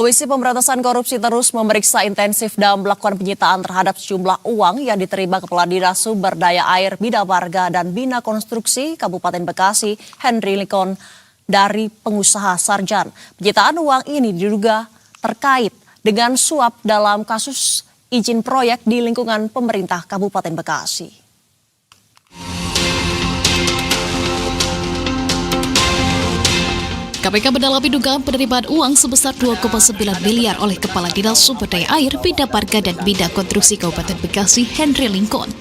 Komisi Pemberantasan Korupsi terus memeriksa intensif dan melakukan penyitaan terhadap sejumlah uang yang diterima Kepala Dinas Sumber Daya Air Bina Marga dan Bina Konstruksi Kabupaten Bekasi, Henry Lincoln, dari pengusaha Sarjan. Penyitaan uang ini diduga terkait dengan suap dalam kasus izin proyek di lingkungan pemerintah Kabupaten Bekasi. KPK mendalami dugaan penerimaan uang sebesar 2,9 miliar oleh Kepala Dinas Sumber Daya Air, Bina Marga dan Bina Konstruksi Kabupaten Bekasi, Henry Lincoln.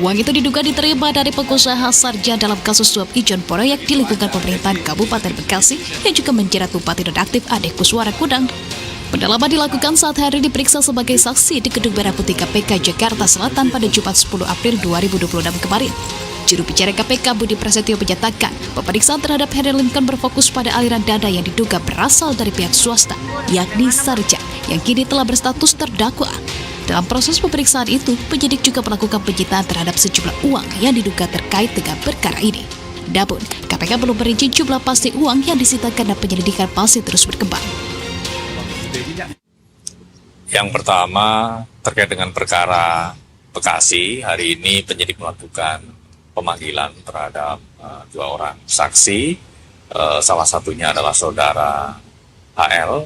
Uang itu diduga diterima dari pengusaha Sarjan dalam kasus suap izin proyek di lingkungan pemerintahan Kabupaten Bekasi yang juga menjerat Bupati Nonaktif Ade Kuswara Kudang. Pendalaman dilakukan saat Henry diperiksa sebagai saksi di Gedung Merah Putih KPK Jakarta Selatan pada Jumat 10 April 2026 kemarin. Juru bicara KPK Budi Prasetyo menyatakan pemeriksaan terhadap Henry Lincoln berfokus pada aliran dana yang diduga berasal dari pihak swasta, yakni Sarjan, yang kini telah berstatus terdakwa. Dalam proses pemeriksaan itu, penyidik juga melakukan penyitaan terhadap sejumlah uang yang diduga terkait dengan perkara ini. Namun, KPK belum merinci jumlah pasti uang yang disita karena penyelidikan masih terus berkembang. Yang pertama, terkait dengan perkara Bekasi, hari ini penyidik melakukan pemanggilan terhadap dua orang saksi, salah satunya adalah saudara HL,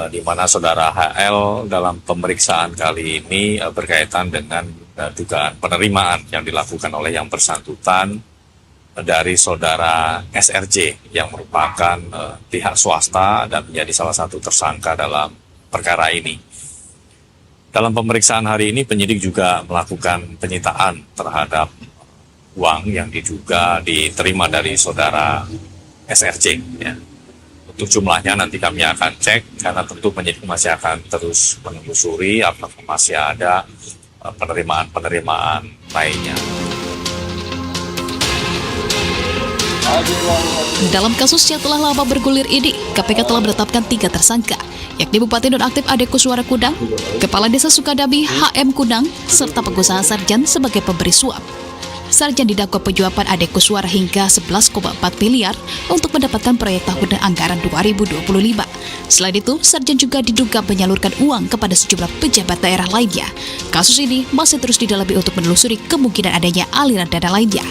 di mana saudara HL dalam pemeriksaan kali ini berkaitan dengan dugaan penerimaan yang dilakukan oleh yang bersangkutan dari saudara SRJ yang merupakan pihak swasta dan menjadi salah satu tersangka dalam perkara ini. Dalam pemeriksaan hari ini penyidik juga melakukan penyitaan terhadap uang yang diduga diterima dari saudara SRJ. Ya. Untuk jumlahnya nanti kami akan cek karena tentu penyidik masih akan terus menelusuri apakah masih ada penerimaan-penerimaan lainnya. Dalam kasus yang telah lama bergulir ini, KPK telah menetapkan 3 tersangka, yakni Bupati Nonaktif Ade Kuswara Kudang, Kepala Desa Sukadami HM Kudang, serta pengusaha Sarjan sebagai pemberi suap. Sarjan didakwa penyuapan Ade Kuswara hingga 11,4 miliar untuk mendapatkan proyek tahunan anggaran 2025. Selain itu, Sarjan juga diduga menyalurkan uang kepada sejumlah pejabat daerah lainnya. Kasus ini masih terus didalami untuk menelusuri kemungkinan adanya aliran dana lainnya.